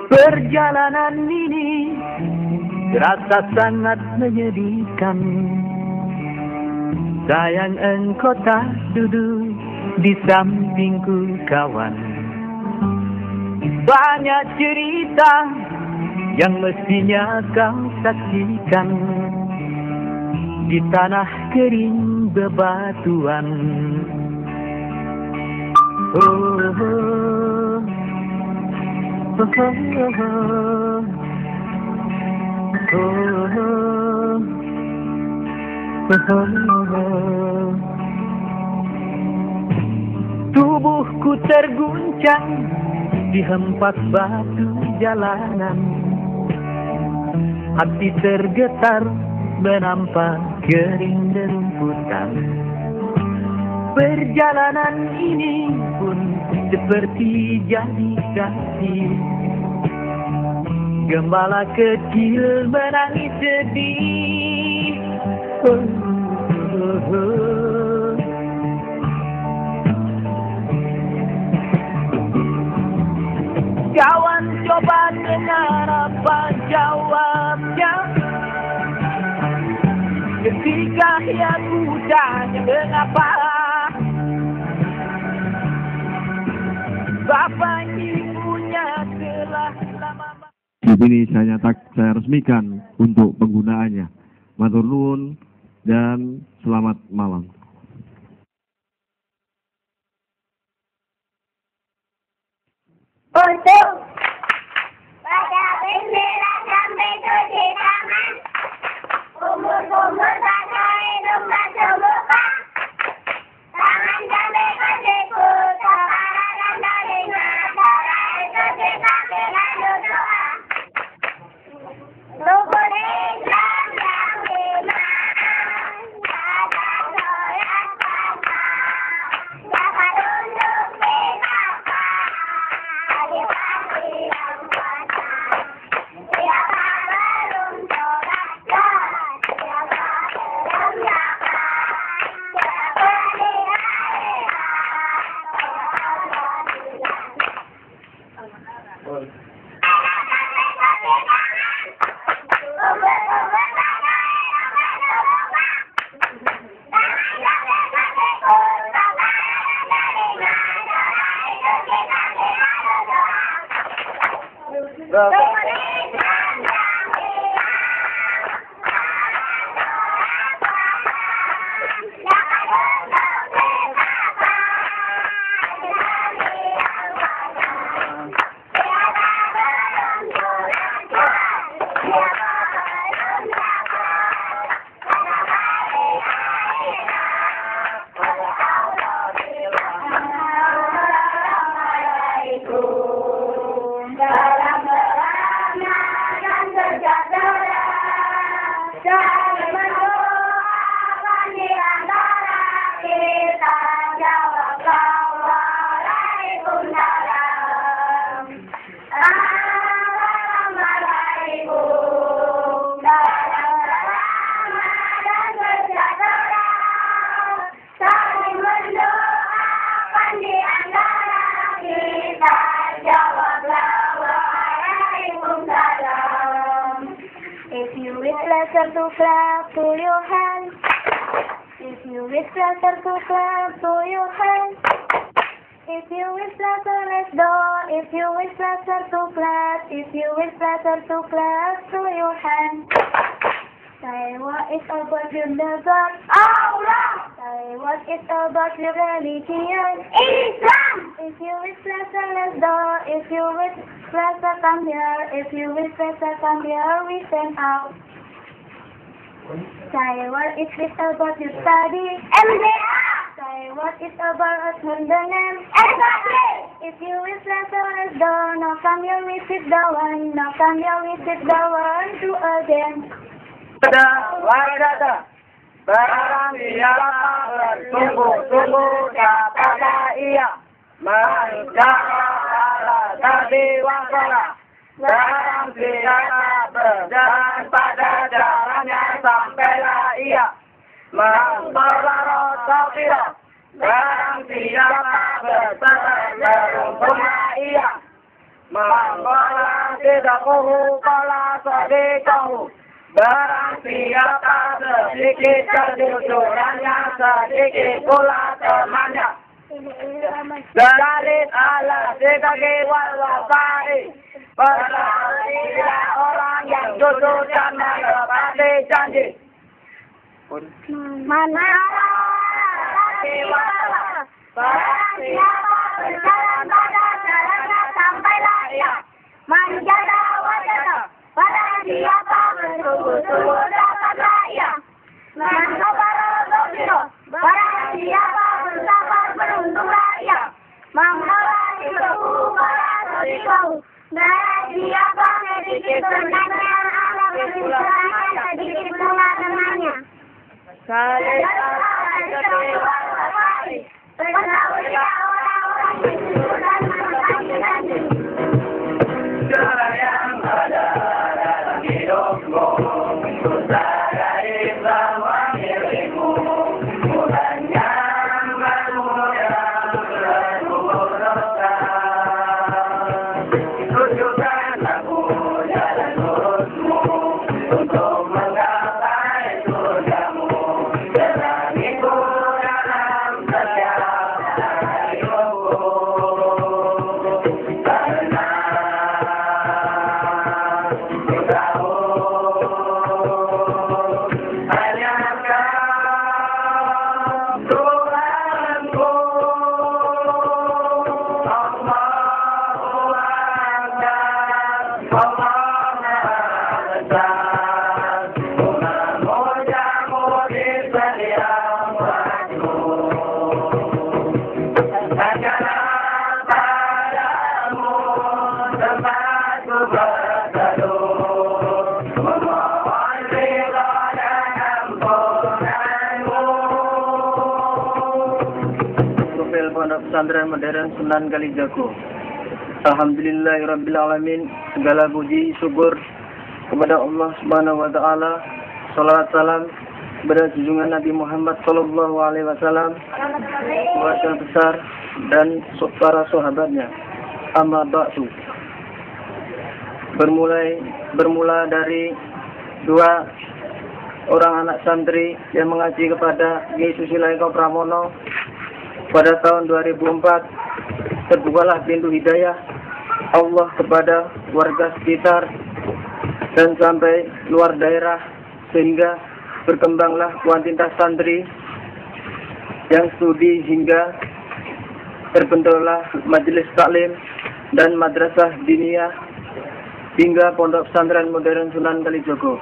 Perjalanan ini terasa sangat menyedihkan. Sayang engkau tak duduk di sampingku kawan. Banyak cerita yang mestinya kau saksikan di tanah kering bebatuan. Oh, oh, oh, oh, oh, oh, oh. Tubuhku terguncang di hempas batu jalanan. Hati tergetar menampak kering derumputan. Perjalanan ini pun seperti jadi kasih. Gembala kecil menangis sedih. Oh, oh, oh. Kawan coba dengar apa jawabnya ketika ia tanya mengapa bapak ibunya telah lama. Ini saya resmikan untuk penggunaannya. Matur nuwun dan selamat malam. Untuk pada bendera sampai cuci tangan, umur-umur pakai domba semuka, tangan sampai ke siku, kepala dan telinga, darah cuci kaki lalu doa. Rukun Islam yang lima, ada sholat fardu, zakat untuk kita. If you wish pleasure to clap to your hands. If you wish pleasure to clap to your hands. If you wish pleasure, let's go. If you wish pleasure to clap. If you wish pleasure to clap to your hands. Say what is about your God? Allah. Say what is about your religion? Islam. If you wish pleasure, let's go. If you wish pleasure, come here. If you wish pleasure, come here. We stand out. Say what is this about your study? MDA. Say what is about us the name? Exactly. If you wish pleasure, let's go. Now come here, we sit the one. Now come here, we sit the one to again. Wadada, barang siapa bersungguh-sungguh kepada ia, mencari tadi wangkala. Barang siapa berjalan pada jalannya sampailah ia, memperbarui tauhid. Barang siapa bersabar beruntunglah ia, Mengkola sidaqahu qala sadiqahu. Barang siapa sedikit kejujurannya, sedikit pula temannya. Dalil ala sidaqi wal wafa'i. Berartilah orang yang jujur dan menepati janji. Mana barang siapa berjalan pada jalannya sampailah ia. Manjada wajada. Barang siapa bersungguh-sungguh dapatlah ia. Mansabara gobiro. Barang siapa bersabar beruntunglah ia. Mangkala dikebu barang sedikau. Barang siapa sedikit berkatnya ala berkisahnya sedikit pula temannya. Ketahuilah orang-orang jujur dan menepati janji. Yang ada dalam hidupmu, dari semua milikmu, bukannya bermudah berkubur dosa. Tunjukkan aku jalan lurusmu untuk menggapai surgamu. Jalaniku dalam setiap hidupku. Pondok Pesantren Modern Sunan Kalijaga. Alhamdulillahirrabbilalamin. Segala puji syukur kepada Allah Subhanahu wa taala. Salawat salam kepada junjungan Nabi Muhammad sallallahu alaihi wasallam, keluarga besar dan para sahabatnya. Amma ba'du. Bermula dari dua orang anak santri yang mengaji kepada Ki Susilo Eko Pramono pada tahun 2004, terbukalah pintu hidayah Allah kepada warga sekitar dan sampai luar daerah, sehingga berkembanglah kuantitas santri yang studi hingga terbentuklah majelis taklim dan madrasah diniyah hingga Pondok Pesantren Modern Sunan Kalijaga.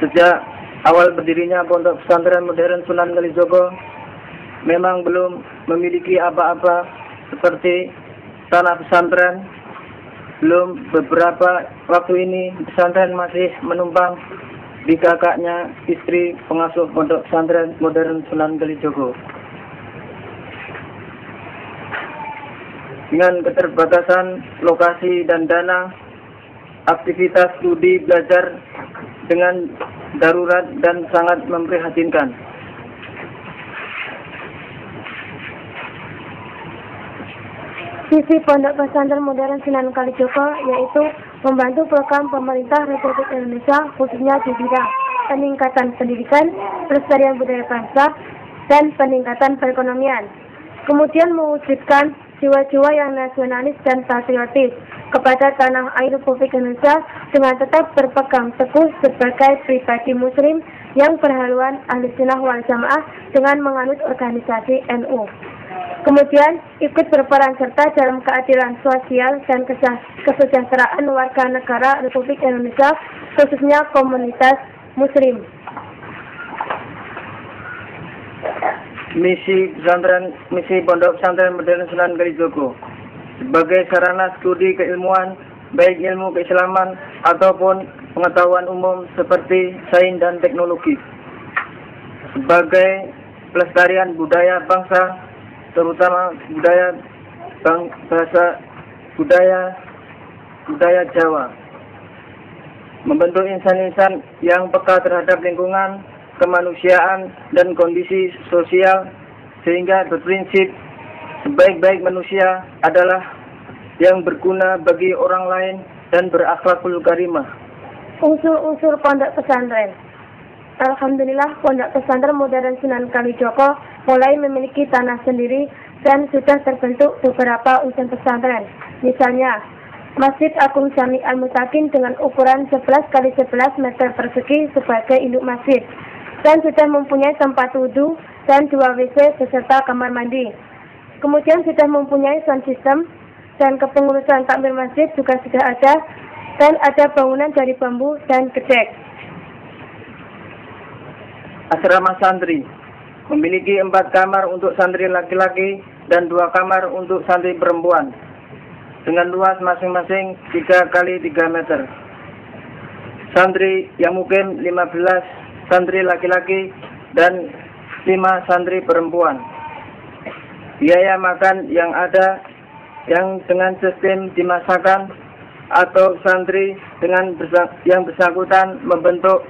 Sejak awal berdirinya Pondok Pesantren Modern Sunan Kalijaga memang belum memiliki apa-apa seperti tanah pesantren. Belum beberapa waktu ini pesantren masih menumpang di kakaknya, istri pengasuh Pondok Pesantren Modern Sunan Kalijaga. Dengan keterbatasan lokasi dan dana, aktivitas studi belajar dengan darurat dan sangat memprihatinkan. Visi Pondok Pesantren Modern Sunan Kalijaga yaitu membantu program pemerintah Republik Indonesia khususnya di bidang peningkatan pendidikan, pelestarian budaya bangsa, dan peningkatan perekonomian. Kemudian mewujudkan jiwa-jiwa yang nasionalis dan patriotis kepada tanah air Republik Indonesia dengan tetap berpegang teguh sebagai pribadi muslim yang berhaluan Ahlussunnah wal Jamaah dengan menganut organisasi NU. Kemudian ikut berperan serta dalam keadilan sosial dan kesejahteraan warga negara Republik Indonesia, khususnya komunitas muslim. Misi Pondok Pesantren Modern Sunan Kalijaga sebagai sarana studi keilmuan, baik ilmu keislaman ataupun pengetahuan umum seperti sains dan teknologi, sebagai pelestarian budaya bangsa, terutama budaya Jawa, membentuk insan-insan yang peka terhadap lingkungan, kemanusiaan, dan kondisi sosial, sehingga berprinsip sebaik-baik manusia adalah yang berguna bagi orang lain dan berakhlakul karimah. Unsur-unsur pondok pesantren. Alhamdulillah, Pondok Pesantren Modern Sunan Kalijogo mulai memiliki tanah sendiri dan sudah terbentuk beberapa unsur pesantren. Misalnya, Masjid Agung Jami Al-Mutakin dengan ukuran 11 x 11 meter persegi sebagai induk masjid, dan sudah mempunyai tempat wudhu dan 2 WC beserta kamar mandi. Kemudian sudah mempunyai sound system dan kepengurusan takmir masjid juga sudah ada, dan ada bangunan dari bambu dan gedek. Asrama santri memiliki 4 kamar untuk santri laki-laki dan 2 kamar untuk santri perempuan dengan luas masing-masing 3 x 3 meter. Santri yang mukim 15 santri laki-laki dan 5 santri perempuan. Biaya makan yang ada yang dengan sistem dimasakan atau santri dengan yang bersangkutan membentuk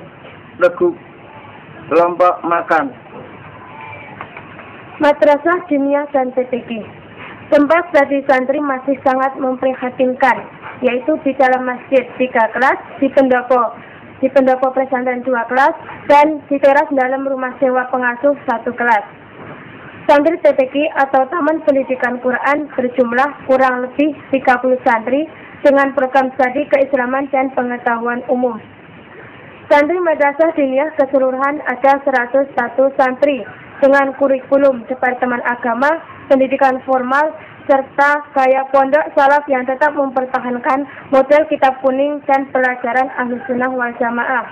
regu kelompok makan. Madrasah Diniyah dan TPQ. Tempat bagi santri masih sangat memprihatinkan, yaitu di dalam masjid 3 kelas, di pendopo pesantren 2 kelas, dan di teras dalam rumah sewa pengasuh 1 kelas. Santri TPQ atau Taman Pendidikan Quran berjumlah kurang lebih 30 santri dengan program studi keislaman dan pengetahuan umum. Santri Madrasah Diniyah keseluruhan ada 101 santri dengan kurikulum Departemen Agama, Pendidikan Formal, serta gaya pondok salaf yang tetap mempertahankan model kitab kuning dan pelajaran Ahlus Sunnah wal Jamaah.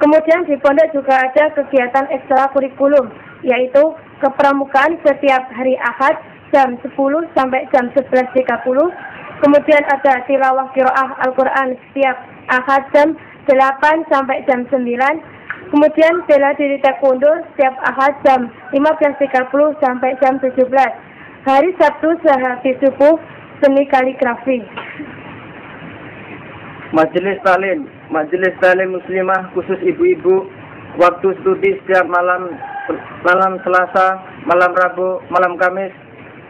Kemudian di pondok juga ada kegiatan ekstrakurikulum, yaitu kepramukaan setiap hari Ahad jam 10 sampai jam 11.30. Kemudian ada tilawah qiraah Al-Quran setiap Ahad jam 8 sampai jam 9. Kemudian bela diri taekwondo setiap Ahad jam 15.30 sampai jam 17. Hari Sabtu sehabis subuh seni kaligrafi. Majelis Talim Muslimah khusus ibu-ibu, waktu studi setiap malam Selasa, malam Rabu, malam Kamis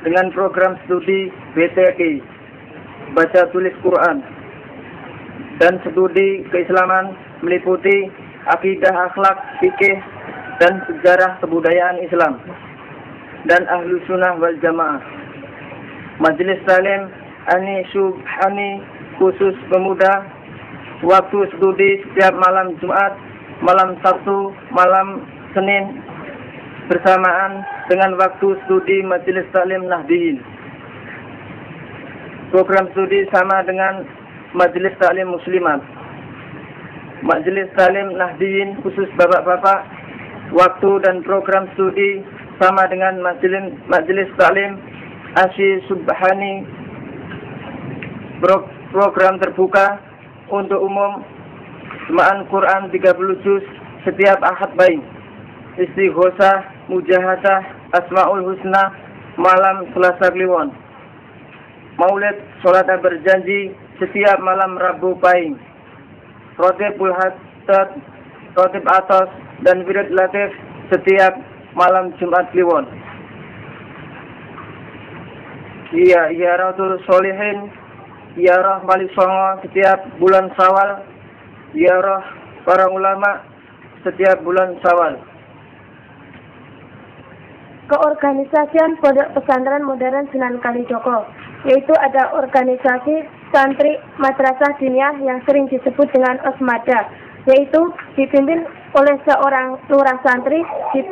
dengan program studi BTQ, baca tulis Quran, dan studi keislaman meliputi akidah, akhlak, fikih, dan sejarah kebudayaan Islam dan Ahlus Sunnah wal Jamaah. Majelis Talim Ani Subhani khusus pemuda, waktu studi setiap malam Jumat, malam Sabtu, malam Senin bersamaan dengan waktu studi Majelis Talim Nahdiyin. Program studi sama dengan Majelis Talim Muslimat. Majelis Talim Nahdiyin khusus bapak-bapak, waktu dan program studi sama dengan Majelis Talim Asy Subhani. Program terbuka untuk umum, Semaan Quran 30 juz setiap Ahad baik, Istighosah, Mujahadah, Asmaul Husna malam Selasa Kliwon, Maulid Salat Berjanji setiap malam Rabu Pahing, Rotibul Haddad, Rotib Atas, dan Wirid Latif setiap malam Jumat Kliwon. Iyaratul Sholihin, Iyarah Balik Songo setiap bulan Syawal, Iyarah para ulama setiap bulan Syawal. Keorganisasian Pondok Pesantren Modern Sunan Kalijogo, yaitu ada organisasi santri Madrasah Diniyah yang sering disebut dengan Osmada, yaitu dipimpin oleh seorang lurah santri di